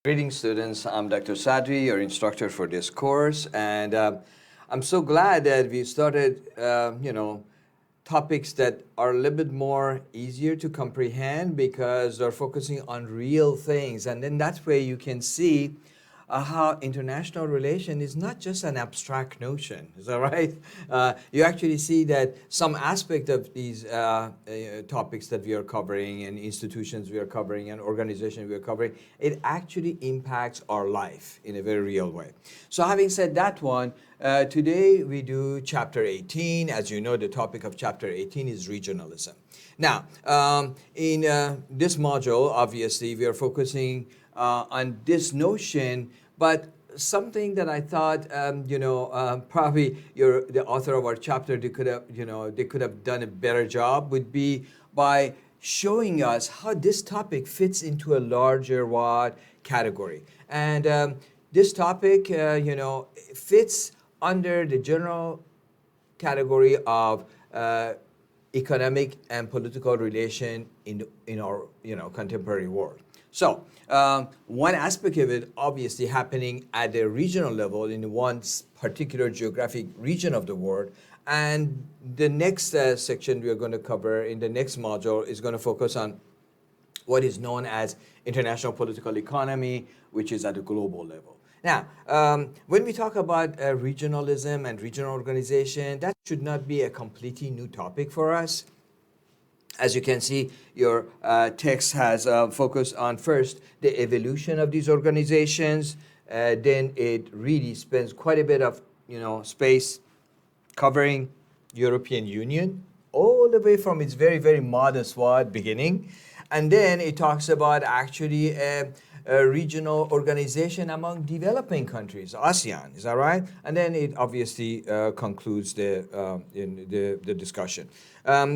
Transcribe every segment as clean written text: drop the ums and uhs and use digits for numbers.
Greetings, students. I'm Dr. Sadri, your instructor for this course, and I'm so glad that we started, topics that are a little bit more easier to comprehend because they're focusing on real things, and then that way you can see how international relation is not just an abstract notion. Is that right? You actually see that some aspect of these topics that we are covering and institutions we are covering and organizations we are covering, it actually impacts our life in a very real way. So having said that one, today we do chapter 18. As you know, the topic of chapter 18 is regionalism. Now, in this module, obviously, we are focusing on this notion, but something that I thought, probably the author of our chapter, they could have done a better job would be by showing us how this topic fits into a larger what category. And this topic, fits under the general category of economic and political relation in our contemporary world. So one aspect of it obviously happening at the regional level in one particular geographic region of the world. And the next section we are going to cover in the next module is going to focus on what is known as international political economy, which is at a global level. Now, when we talk about regionalism and regional organization, that should not be a completely new topic for us. As you can see, your text has focused on first the evolution of these organizations. Then it really spends quite a bit of space covering European Union all the way from its very, very modest beginning. And then it talks about actually a regional organization among developing countries, ASEAN, is that right? And then it obviously concludes the discussion.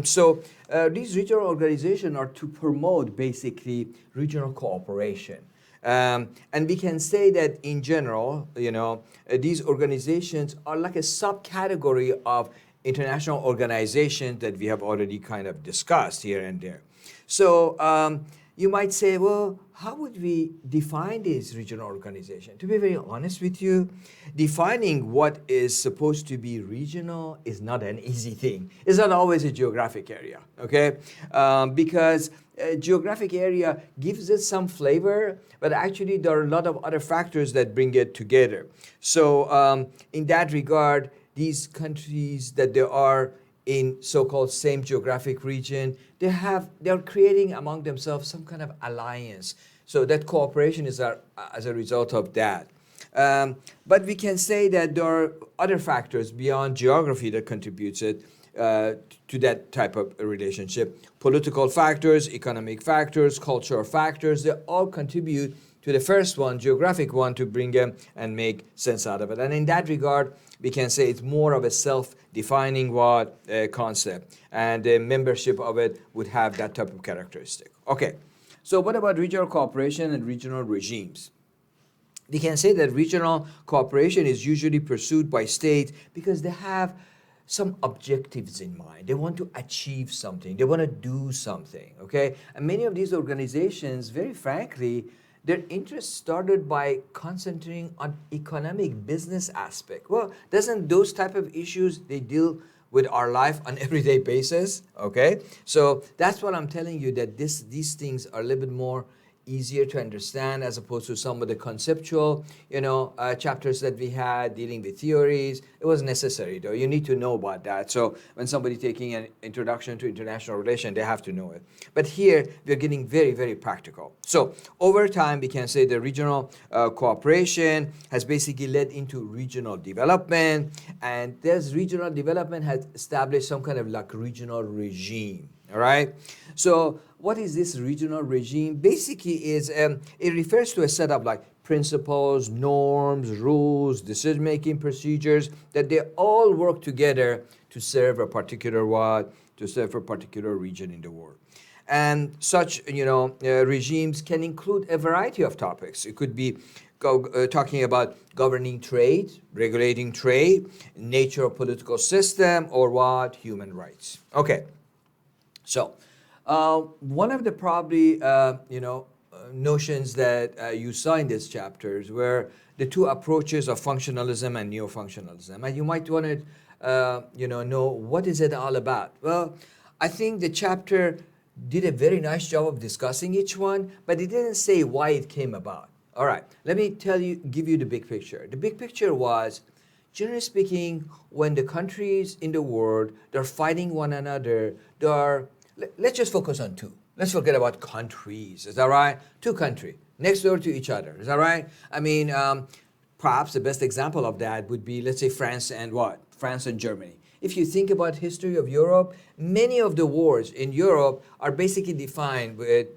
So these regional organizations are to promote basically regional cooperation. And we can say that in general, these organizations are like a subcategory of international organizations that we have already kind of discussed here and there. So you might say, well, how would we define this regional organization? To be very honest with you, defining what is supposed to be regional is not an easy thing. It's not always a geographic area, okay? Because a geographic area gives it some flavor, but actually there are a lot of other factors that bring it together. So in that regard, these countries that there are in so-called same geographic region, they're creating among themselves some kind of alliance. So that cooperation is as a result of that. But we can say that there are other factors beyond geography that contributes it to that type of relationship. Political factors, economic factors, cultural factors, they all contribute to the first one, geographic one, to bring them and make sense out of it. And in that regard, we can say it's more of a self-defining concept, and the membership of it would have that type of characteristic. Okay, so what about regional cooperation and regional regimes? We can say that regional cooperation is usually pursued by states because they have some objectives in mind. They want to achieve something. They want to do something, okay? And many of these organizations, very frankly, their interest started by concentrating on economic business aspect. Well, doesn't those type of issues, they deal with our life on everyday basis, okay? So that's what I'm telling you, that these things are a little bit more easier to understand as opposed to some of the conceptual, chapters that we had dealing with theories. It was necessary though. You need to know about that. So when somebody taking an introduction to international relation, they have to know it. But here we're getting very, very practical. So over time, we can say the regional cooperation has basically led into regional development, and this regional development has established some kind of like regional regime. All right. So what is this regional regime? Basically is it refers to a set of like principles, norms, rules, decision-making procedures that they all work together to serve a particular region in the world. And such regimes can include a variety of topics. It could be talking about governing trade, regulating trade, nature of political system, or human rights. Okay. So one of the probably notions that you saw in these chapters were the two approaches of functionalism and neo-functionalism. And you might want to, know what is it all about. Well, I think the chapter did a very nice job of discussing each one, but it didn't say why it came about. All right, let me give you the big picture. The big picture was, generally speaking, when the countries in the world, they're fighting one another, let's just focus on two. Let's forget about countries, is that right? Two countries, next door to each other, is that right? I mean, perhaps the best example of that would be, let's say, France and what? France and Germany. If you think about history of Europe, many of the wars in Europe are basically defined in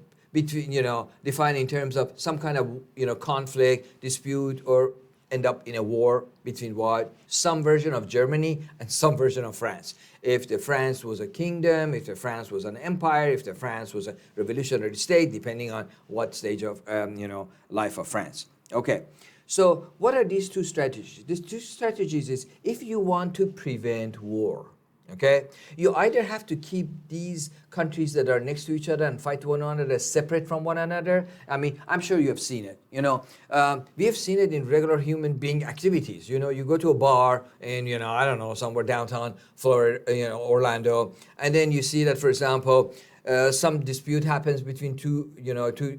terms of some kind of, conflict, dispute, or end up in a war between what? Some version of Germany and some version of France. If the France was a kingdom, if the France was an empire, if the France was a revolutionary state, depending on what stage of, life of France. Okay. So what are these two strategies? These two strategies is if you want to prevent war, okay, you either have to keep these countries that are next to each other and fight one another separate from one another. I mean, I'm sure you have seen it. We have seen it in regular human being activities. You go to a bar in, I don't know, somewhere downtown Florida, Orlando, and then you see that, for example, some dispute happens between two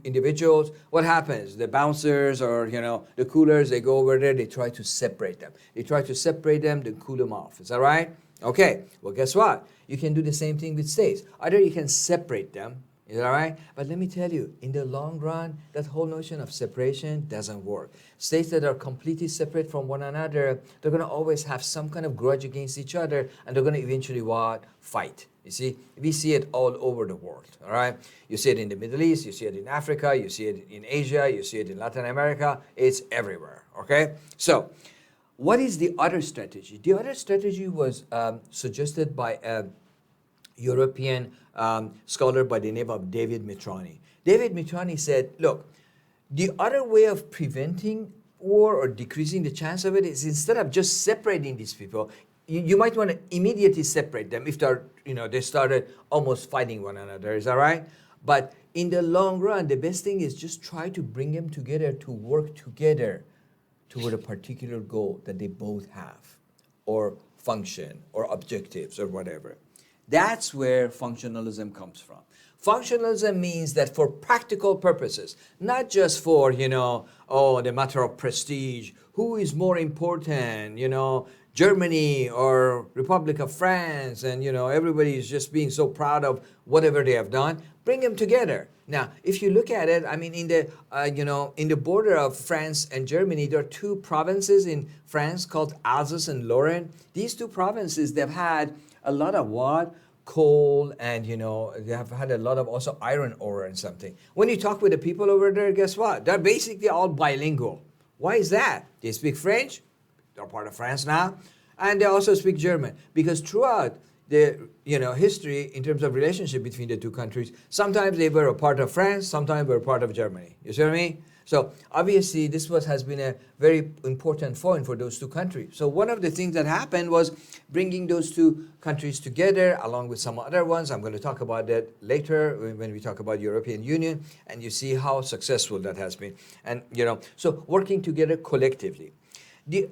individuals. What happens? The bouncers or, the coolers, they go over there, they try to separate them. Then cool them off. Is that right? Okay. Well, guess what? You can do the same thing with states. Either you can separate them. Is that right? But let me tell you, in the long run, that whole notion of separation doesn't work. States that are completely separate from one another, they're going to always have some kind of grudge against each other, and they're going to eventually what? Fight. You see, we see it all over the world, all right? You see it in the Middle East, you see it in Africa, you see it in Asia, you see it in Latin America. It's everywhere, okay? So what is the other strategy? The other strategy was suggested by a European scholar by the name of David Mitrani. David Mitrani said, look, the other way of preventing war or decreasing the chance of it is instead of just separating these people, you might want to immediately separate them if they started almost fighting one another. Is that right? But in the long run, the best thing is just try to bring them together to work together toward a particular goal that they both have, or function, or objectives, or whatever. That's where functionalism comes from. Functionalism means that for practical purposes, not just for, the matter of prestige, who is more important, Germany or Republic of France, and everybody is just being so proud of whatever they have done. Bring them together. Now, if you look at it, I mean, in the border of France and Germany, there are two provinces in France called Alsace and Lorraine. These two provinces, they've had a lot of what? Coal, and they have had a lot of also iron ore and something. When you talk with the people over there, guess what? They're basically all bilingual. Why is that? They speak French. They're part of France now, and they also speak German, because throughout the history in terms of relationship between the two countries, sometimes they were a part of France, sometimes they were part of Germany. You see what I mean? So obviously this has been a very important point for those two countries. So one of the things that happened was bringing those two countries together along with some other ones. I'm going to talk about that later when we talk about European Union, and you see how successful that has been. And so working together collectively.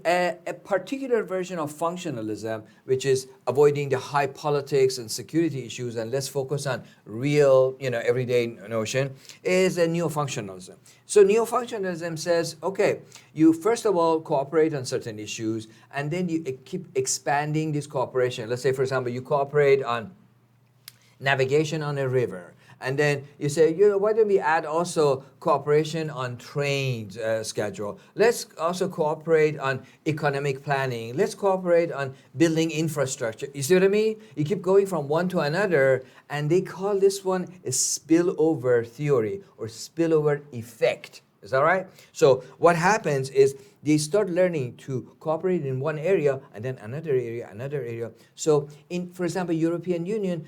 A particular version of functionalism, which is avoiding the high politics and security issues and let's focus on real, everyday notion, is a neo-functionalism. So neo-functionalism says, okay, you first of all cooperate on certain issues, and then you keep expanding this cooperation. Let's say, for example, you cooperate on navigation on a river. And then you say, why don't we add also cooperation on trains schedule? Let's also cooperate on economic planning. Let's cooperate on building infrastructure. You see what I mean? You keep going from one to another, and they call this one a spillover theory or spillover effect. Is that right? So what happens is they start learning to cooperate in one area and then another area. So for example, European Union,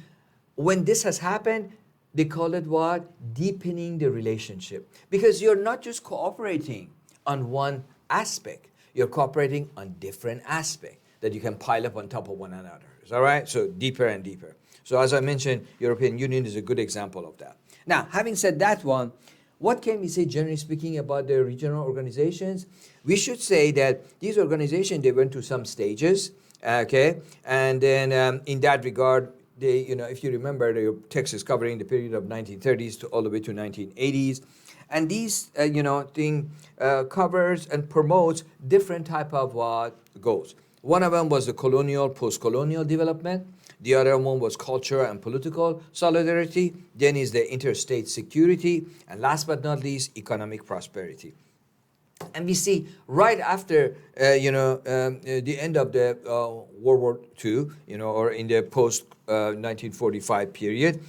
when this has happened, they call it what? Deepening the relationship. Because you're not just cooperating on one aspect, you're cooperating on different aspects that you can pile up on top of one another. Is that right? So deeper and deeper. So as I mentioned, European Union is a good example of that. Now, having said that one, What can we say generally speaking about the regional organizations? We should say that these organizations, they went through some stages, okay? And then in that regard, they, if you remember, the text is covering the period of 1930s to all the way to 1980s. And these, thing covers and promotes different type of goals. One of them was the colonial, post-colonial development. The other one was culture and political solidarity. Then is the interstate security. And last but not least, economic prosperity. And we see right after, the end of the World War II, or in the post-1945 period,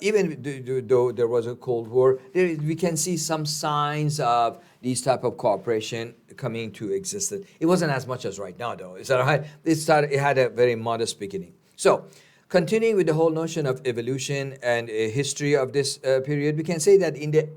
even though there was a Cold War, we can see some signs of these type of cooperation coming to existence. It wasn't as much as right now, though. Is that right? It had a very modest beginning. So, continuing with the whole notion of evolution and history of this period, we can say that in the,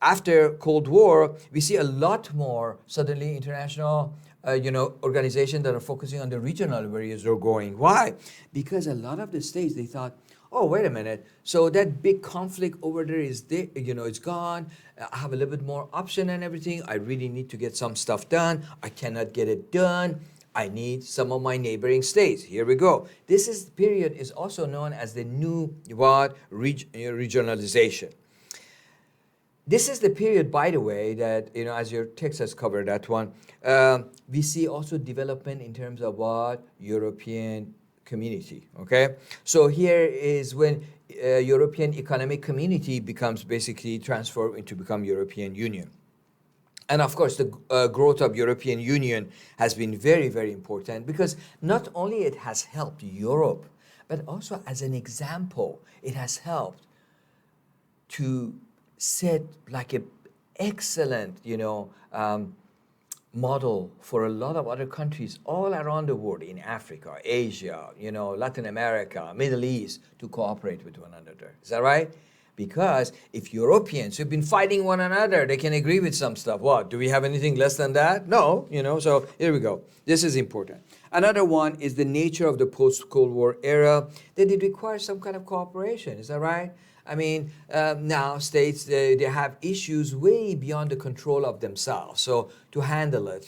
after Cold War, we see a lot more suddenly international, organizations that are focusing on the regional areas are going. Why? Because a lot of the states, they thought, oh, wait a minute. So that big conflict over there is there, it's gone. I have a little bit more option and everything. I really need to get some stuff done. I cannot get it done. I need some of my neighboring states. Here we go. This period is also known as the new regionalization. This is the period, by the way, that, as your text has covered that one, we see also development in terms of European community, okay? So here is when European Economic Community becomes basically transformed into become European Union. And of course, the growth of European Union has been very, very important because not only it has helped Europe, but also as an example, it has helped to set like an excellent, model for a lot of other countries all around the world, in Africa, Asia, Latin America, Middle East, to cooperate with one another. Is that right? Because if Europeans who've been fighting one another, they can agree with some stuff. What? Do we have anything less than that? No, so here we go. This is important. Another one is the nature of the post-Cold War era, that it requires some kind of cooperation. Is that right? I mean, now states, they have issues way beyond the control of themselves. So to handle it,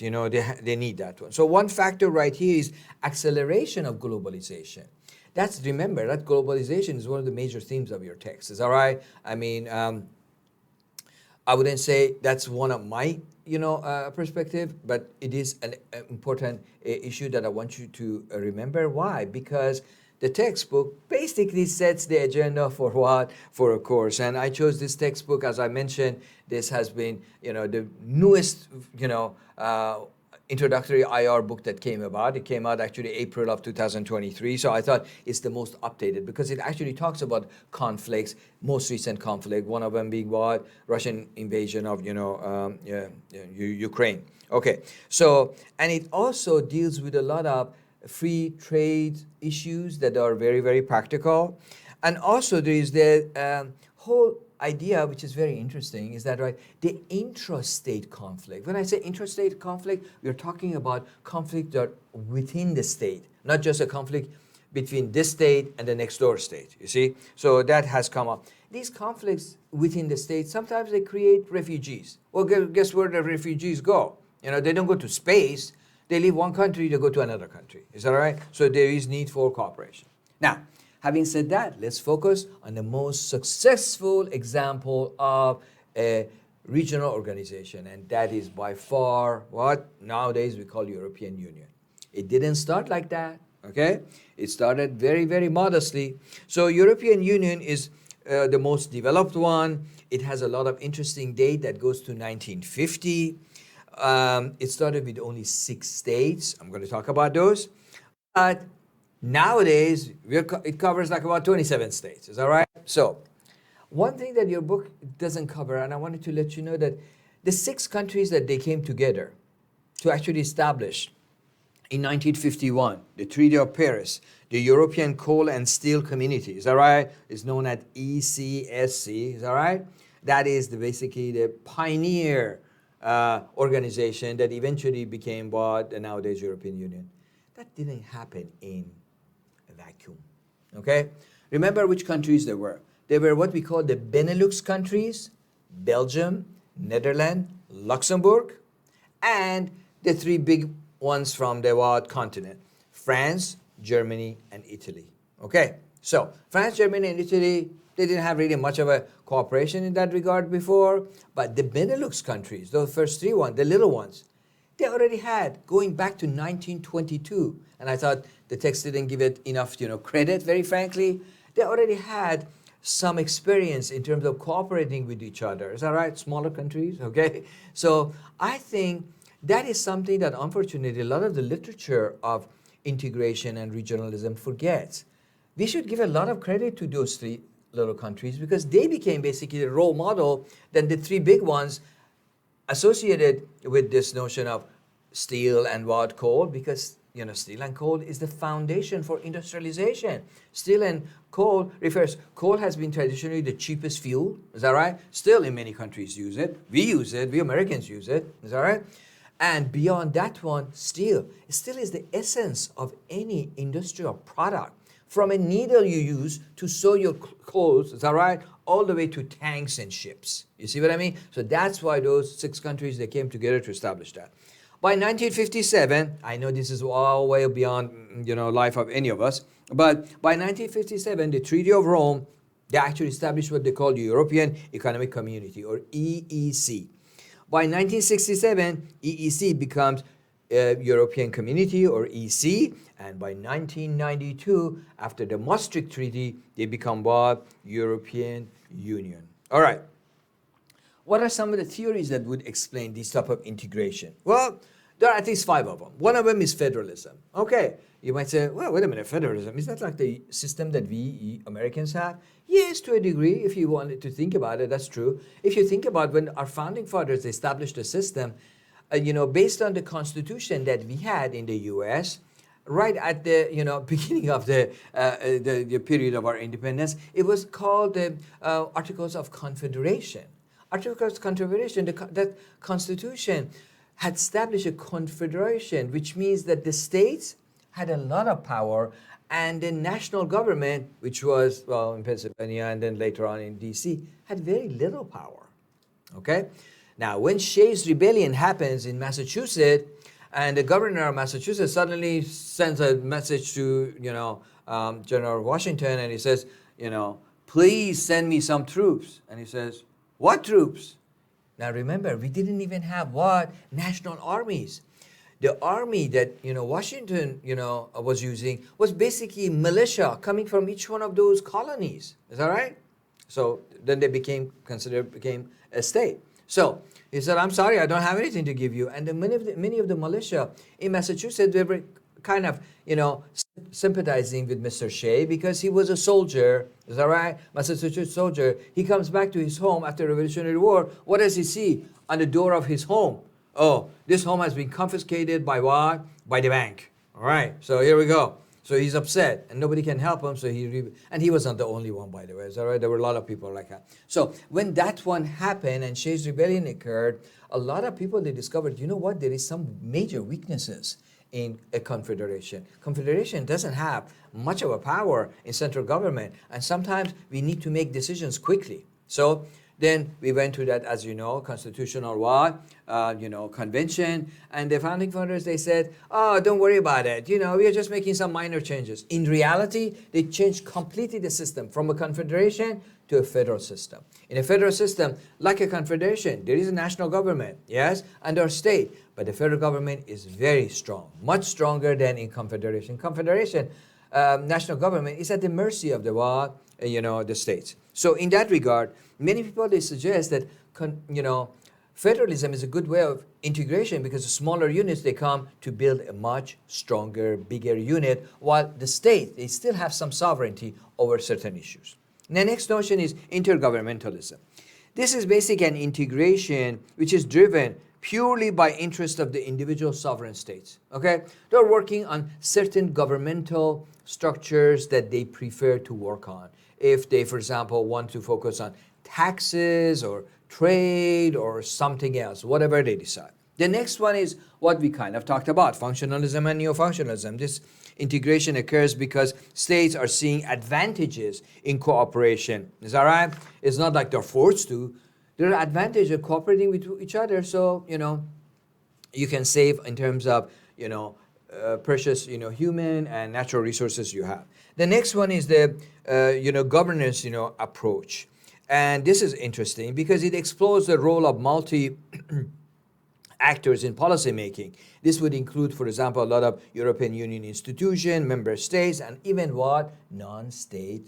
they need that one. So one factor right here is acceleration of globalization. Remember, that globalization is one of the major themes of your text. Is that right? I mean, I wouldn't say that's one of my, perspective, but it is an important issue that I want you to remember. Why? Because the textbook basically sets the agenda for what? For a course. And I chose this textbook, as I mentioned, this has been, the newest, introductory IR book that came about. It came out actually April of 2023. So I thought it's the most updated because it actually talks about conflicts, most recent conflict, one of them being what? Russian invasion of, Ukraine. Okay. So, and it also deals with a lot of free trade issues that are very, very practical. And also there is the whole idea, which is very interesting, is that, right, the intrastate conflict. When I say intrastate conflict, we're talking about conflict that within the state, not just a conflict between this state and the next door state, you see? So that has come up. These conflicts within the state, sometimes they create refugees. Well, guess where the refugees go? They don't go to space. They leave one country, they go to another country. Is that right? So there is need for cooperation. Now, having said that, let's focus on the most successful example of a regional organization, and that is by far what nowadays we call European Union. It didn't start like that, okay? It started very, very modestly. So European Union is the most developed one. It has a lot of interesting date that goes to 1950. It started with only 6 states. I'm going to talk about those. But nowadays, it covers like about 27 states. Is that right? So one thing that your book doesn't cover, and I wanted to let you know that the 6 countries that they came together to actually establish in 1951, the Treaty of Paris, the European Coal and Steel Community, is that right? It's known as ECSC, is that right? That is basically the pioneer organization that eventually became what the nowadays European Union. That didn't happen in a vacuum, okay? Remember which countries there were. They were what we call the Benelux countries, Belgium, Netherlands, Luxembourg, and the three big ones from the world continent, France, Germany, and Italy. Okay, so France, Germany, and Italy, they didn't have really much of a cooperation in that regard before, but the Benelux countries, those first three ones, the little ones, they already had, going back to 1922, and I thought the text didn't give it enough, credit, very frankly. They already had some experience in terms of cooperating with each other. Is that right? Smaller countries, okay? So I think that is something that unfortunately a lot of the literature of integration and regionalism forgets. We should give a lot of credit to those three little countries because they became basically the role model than the three big ones associated with this notion of steel and what coal, because steel and coal is the foundation for industrialization. Steel and coal has been traditionally the cheapest fuel, is that right? Still in many countries use it. We Americans use it, is that right? And beyond that one, steel is the essence of any industrial product. From a needle you use to sew your clothes, is that right? All the way to tanks and ships. You see what I mean? So that's why those 6 countries, they came together to establish that. By 1957, I know this is all way beyond, life of any of us, but by 1957, the Treaty of Rome, they actually established what they call the European Economic Community, or EEC. By 1967, EEC becomes European Community, or EC, and by 1992, after the Maastricht Treaty, they become what? European Union. All right. What are some of the theories that would explain this type of integration? Well, there are at least 5 of them. One of them is federalism. Okay, you might say, well, wait a minute, federalism, is that like the system that we Americans have? Yes, to a degree, if you wanted to think about it, that's true. If you think about when our founding fathers established a system, based on the Constitution that we had in the U.S., right at the beginning of the period of our independence, it was called the Articles of Confederation. Articles of Confederation, that Constitution had established a confederation, which means that the states had a lot of power, and the national government, which was, in Pennsylvania and then later on in D.C., had very little power. Okay? Now, when Shays' Rebellion happens in Massachusetts, and the governor of Massachusetts suddenly sends a message to, General Washington, and he says, please send me some troops. And he says, what troops? Now remember, we didn't even have what? National armies. The army that, Washington, was using was basically militia coming from each one of those colonies. Is that right? So then they became a state. So he said, I'm sorry, I don't have anything to give you. And many of the militia in Massachusetts, they were kind of, sympathizing with Mr. Shea because he was a soldier. Is that right? Massachusetts soldier. He comes back to his home after the Revolutionary War. What does he see on the door of his home? Oh, this home has been confiscated by what? By the bank. All right, so here we go. So he's upset, and nobody can help him. So and he was not the only one, by the way. Is that right? There were a lot of people like that. So when that one happened and Shays' Rebellion occurred, a lot of people, they discovered, what? There is some major weaknesses in a confederation. Confederation doesn't have much of a power in central government, and sometimes we need to make decisions quickly. So then we went to that, as you know, constitutional what? Convention. And the founding fathers, they said, oh, don't worry about it. We are just making some minor changes. In reality, they changed completely the system from a confederation to a federal system. In a federal system, like a confederation, there is a national government, yes, and our state. But the federal government is very strong, much stronger than in confederation. Confederation, national government is at the mercy of the what? The states. So in that regard, many people, they suggest that, federalism is a good way of integration because the smaller units, they come to build a much stronger, bigger unit, while the state, they still have some sovereignty over certain issues. And the next notion is intergovernmentalism. This is basically an integration which is driven purely by interest of the individual sovereign states. Okay? They're working on certain governmental structures that they prefer to work on. If they, for example, want to focus on taxes or trade or something else, whatever they decide. The next one is what we kind of talked about, functionalism and neo-functionalism. This integration occurs because states are seeing advantages in cooperation. Is that right? It's not like they're forced to. There are advantages of cooperating with each other. So, you can save in terms of, precious, human and natural resources you have. The next one is the, governance, approach. And this is interesting because it explores the role of multi actors in policy making. This would include, for example, a lot of European Union institutions, member states, and even what non-state,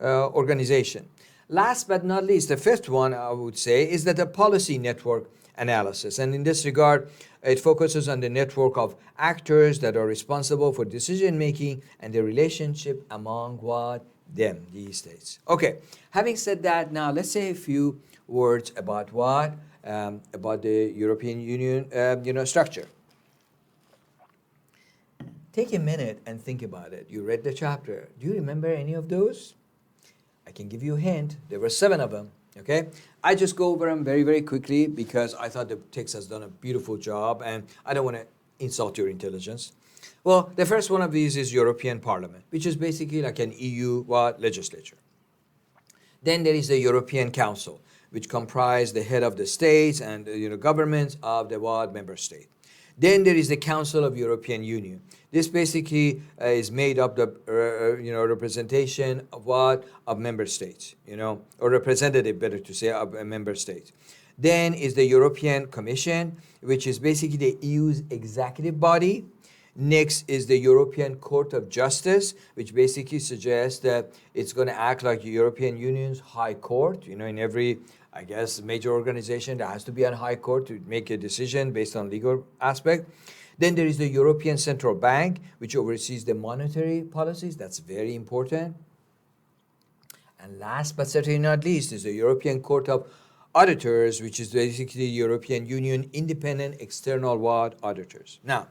organization. Last but not least, the fifth one I would say is that the policy network analysis. And in this regard, it focuses on the network of actors that are responsible for decision making and the relationship among what them, these states. Okay, having said that, now let's say a few words about what about the European Union, structure. Take a minute and think about it. You read the chapter. Do you remember any of those? I can give you a hint. There were 7 of them. Okay, I just go over them very, very quickly because I thought the text has done a beautiful job, and I don't want to insult your intelligence. Well, the first one of these is European Parliament, which is basically like an EU legislature. Then there is the European Council, which comprise the head of the states and governments of the member state. Then there is the Council of European Union. This basically is made up the representation of of member states, or representative, better to say, of a member state. Then is the European Commission, which is basically the EU's executive body. Next is the European Court of Justice, which basically suggests that it's going to act like the European Union's high court. In every, I guess, major organization, there has to be a high court to make a decision based on legal aspect. Then there is the European Central Bank, which oversees the monetary policies. That's very important. And last but certainly not least is the European Court of Auditors, which is basically European Union independent external auditors. Now,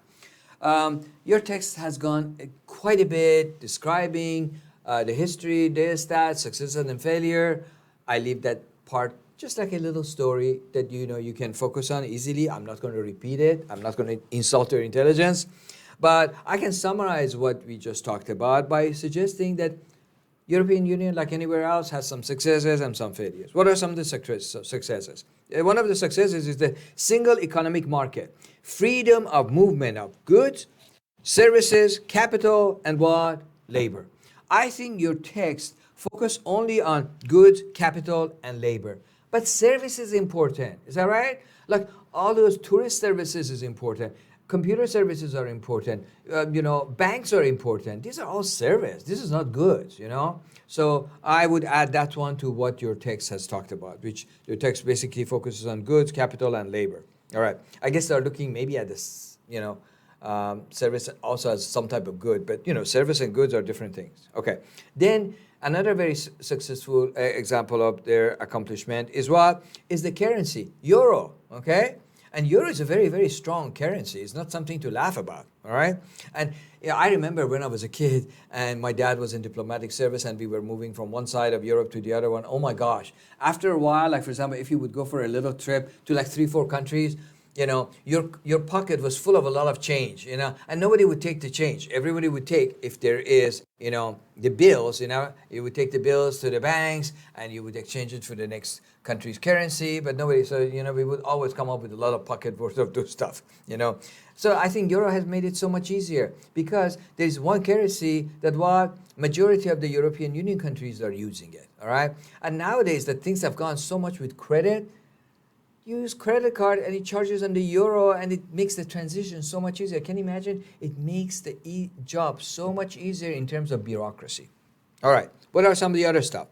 your text has gone quite a bit describing the history, data stats, successes and failure. I leave that part just like a little story that you can focus on easily. I'm not going to repeat it. I'm not going to insult your intelligence. But I can summarize what we just talked about by suggesting that European Union, like anywhere else, has some successes and some failures. What are some of the successes? One of the successes is the single economic market, freedom of movement of goods, services, capital, and labor. I think your text focus only on goods, capital, and labor. But service is important. Is that right? Like all those tourist services is important. Computer services are important. Banks are important. These are all service. This is not goods, So I would add that one to what your text has talked about, which your text basically focuses on goods, capital, and labor. All right. I guess they're looking maybe at this, service also as some type of good, but, service and goods are different things. Okay. Then another very successful example of their accomplishment is the currency, euro, okay? And euro is a very, very strong currency. It's not something to laugh about, all right? And I remember when I was a kid and my dad was in diplomatic service and we were moving from one side of Europe to the other one. Oh my gosh. After a while, like for example, if you would go for a little trip to like 3-4 countries, your pocket was full of a lot of change, and nobody would take the change. Everybody would take, if there is, the bills, you would take the bills to the banks and you would exchange it for the next country's currency, but nobody, so, we would always come up with a lot of pocket worth of those stuff, So I think euro has made it so much easier because there's one currency that majority of the European Union countries are using it, all right? And nowadays that things have gone so much with credit, use credit card and it charges on the euro and it makes the transition so much easier. Can you imagine? It makes the job so much easier in terms of bureaucracy. All right, what are some of the other stuff?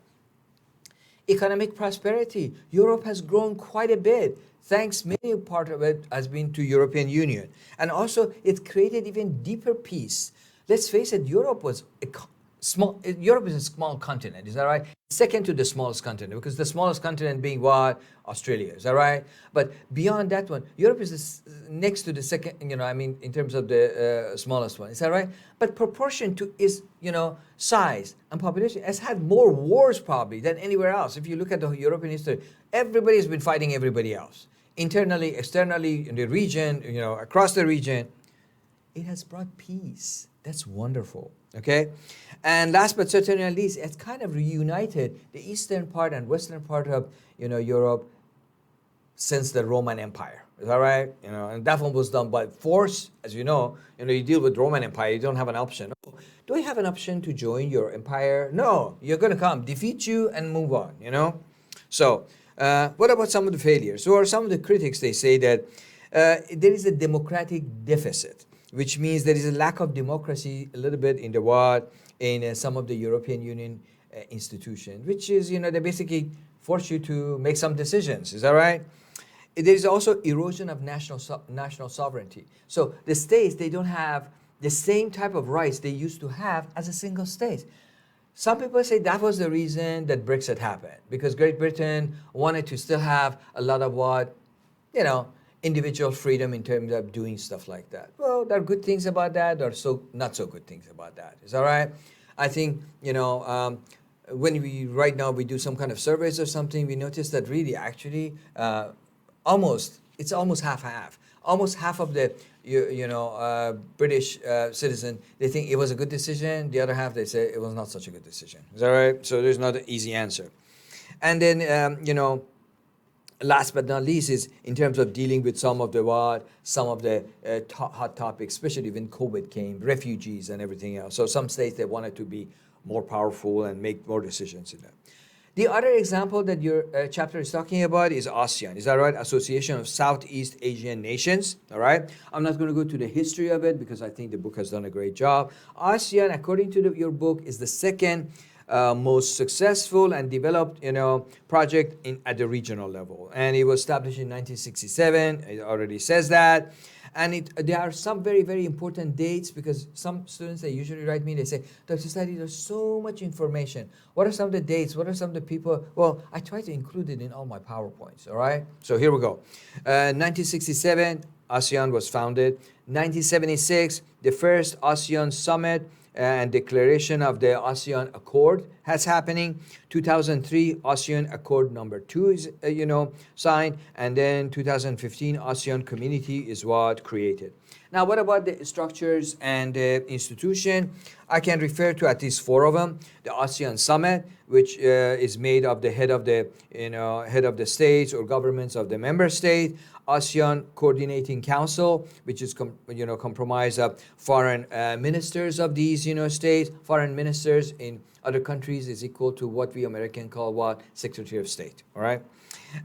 Economic prosperity. Europe has grown quite a bit. Thanks, many part of it has been to European Union. And also it created even deeper peace. Let's face it, Europe is a small continent, is that right? Second to the smallest continent, because the smallest continent being Australia, is that right? But beyond that one, Europe is next to the second, in terms of the smallest one, is that right? But proportion to its, size and population has had more wars probably than anywhere else. If you look at the European history, everybody has been fighting everybody else. Internally, externally, in the region, across the region. It has brought peace. That's wonderful, okay? And last but certainly not least, it's kind of reunited the eastern part and western part of, Europe since the Roman Empire. Is that right? And that one was done by force. As you deal with Roman Empire, you don't have an option. Oh, do I have an option to join your empire? No, you're going to come, defeat you, and move on. So, what about some of the failures? Or some of the critics, they say that there is a democratic deficit, which means there is a lack of democracy a little bit in the world, in some of the European Union institutions, which is, they basically force you to make some decisions. Is that right? There is also erosion of national sovereignty. So the states, they don't have the same type of rights they used to have as a single state. Some people say that was the reason that Brexit happened, because Great Britain wanted to still have a lot of individual freedom in terms of doing stuff like that. Well, there are good things about that, there are not so good things about that. Is that right? I think, when right now we do some kind of surveys or something, we notice that really actually it's almost half-half. Almost half of the British citizen, they think it was a good decision. The other half, they say it was not such a good decision. Is that right? So there's not an easy answer. And then, last but not least is in terms of dealing with some of the hot topics, especially when COVID came, refugees and everything else. So some states, they wanted to be more powerful and make more decisions in that. The other example that your chapter is talking about is ASEAN. Is that right? Association of Southeast Asian Nations. All right. I'm not going to go to the history of it because I think the book has done a great job. ASEAN, according to your book, is the second most successful and developed, project at the regional level. And it was established in 1967. It already says that. And there are some very, very important dates, because some students, they usually write me, they say, Dr. Sadi, there's so much information. What are some of the dates? What are some of the people? Well, I try to include it in all my PowerPoints, all right? So here we go. 1967, ASEAN was founded. 1976, the first ASEAN Summit and declaration of the ASEAN Accord has happening. 2003, ASEAN Accord number 2 is, signed. And then 2015, ASEAN Community is what created. Now, what about the structures and the institution? I can refer to at least 4 of them. The ASEAN Summit, which is made of the head of the states or governments of the member state. ASEAN Coordinating Council, which is comprised of foreign ministers of these states. Foreign ministers in other countries is equal to what we American call what? Secretary of State. All right.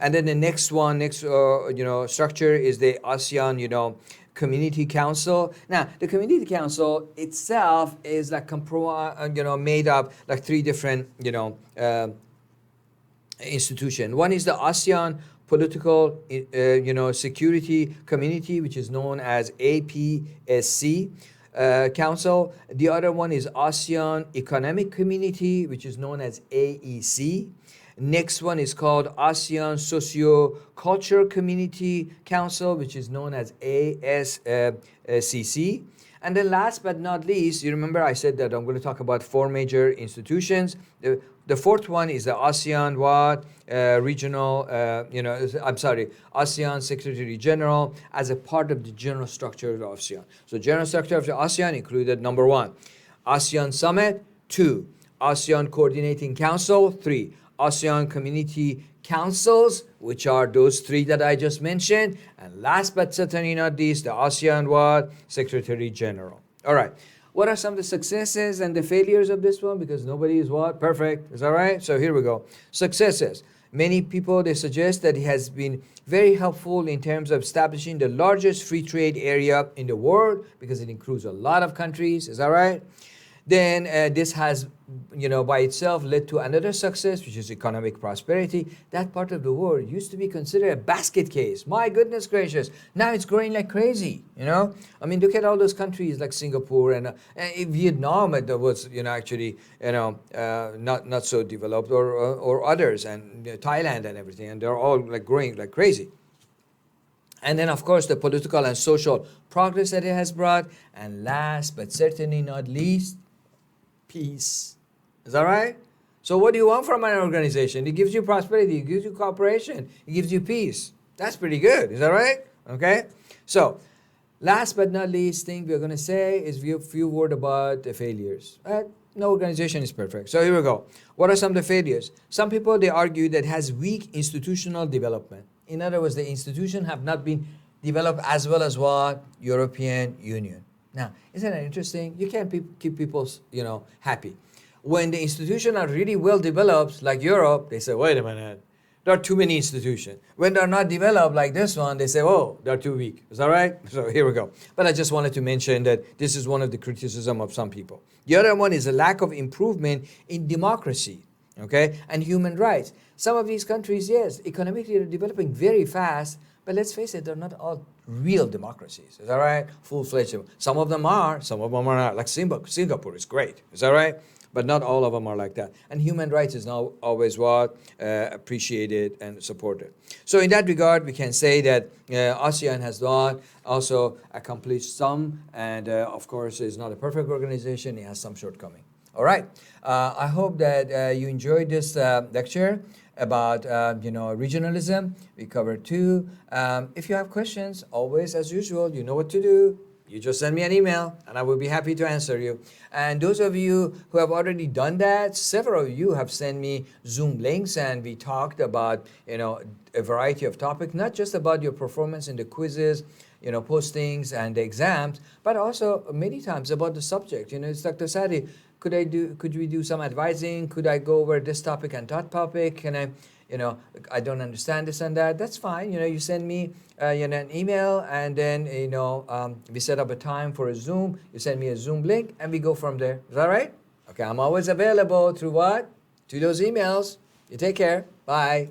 And then the next structure is the ASEAN Community Council. Now, the Community Council itself is like made up like 3 different institutions. One is the ASEAN Political Security Community, which is known as APSC Council. The other one is ASEAN Economic Community, which is known as AEC. Next one is called ASEAN Socio-Cultural Community Council, which is known as ASCC. And then last but not least, you remember I said that I'm going to talk about 4 major institutions. The 4th one is the ASEAN ASEAN Secretary General as a part of the general structure of the ASEAN. So general structure of the ASEAN included number 1, ASEAN Summit, 2, ASEAN Coordinating Council, 3, ASEAN Community Councils, which are those 3 that I just mentioned. And last but certainly not least, the ASEAN Secretary General. All right. What are some of the successes and the failures of this one? Because nobody is perfect. Is that right? So here we go. Successes. Many people, they suggest that it has been very helpful in terms of establishing the largest free trade area in the world, because it includes a lot of countries. Is that right? Then this has, by itself led to another success, which is economic prosperity. That part of the world used to be considered a basket case. My goodness gracious. Now it's growing like crazy, I mean, look at all those countries like Singapore and Vietnam that was, actually, not so developed, or others, and Thailand and everything. And they're all like growing like crazy. And then, of course, the political and social progress that it has brought. And last but certainly not least, peace. Is that right? So what do you want from an organization? It gives you prosperity, it gives you cooperation, it gives you peace. That's pretty good. Is that right? Okay? So, last but not least thing we're going to say is a few words about the failures. No organization is perfect. So here we go. What are some of the failures? Some people, they argue that it has weak institutional development. In other words, the institutions have not been developed as well as what? European Union. Now, isn't that interesting? You can't keep people, happy. When the institutions are really well developed, like Europe, they say, wait a minute, there are too many institutions. When they're not developed like this one, they say, oh, they're too weak. Is that right? So here we go. But I just wanted to mention that this is one of the criticism of some people. The other one is a lack of improvement in democracy, okay, and human rights. Some of these countries, yes, economically they're developing very fast, but let's face it, they're not all real democracies. Is that right? Full-fledged. Some of them are not. Like Singapore is great. Is that right? But not all of them are like that. And human rights is not always what appreciated and supported. So in that regard, we can say that ASEAN has not also accomplished some, and of course, it's not a perfect organization. It has some shortcoming. All right. I hope that you enjoyed this lecture about regionalism. We covered two. If you have questions, always as usual, you know what to do. You just send me an email and I will be happy to answer you. And those of you who have already done that, several of you have sent me Zoom links and we talked about, a variety of topics, not just about your performance in the quizzes, postings and the exams, but also many times about the subject. It's Dr. Sadi, could we do some advising? Could I go over this topic and that topic? Can I, I don't understand this and that. That's fine. You send me an email and then, we set up a time for a Zoom. You send me a Zoom link and we go from there. Is that right? Okay, I'm always available through what? To those emails. You take care. Bye.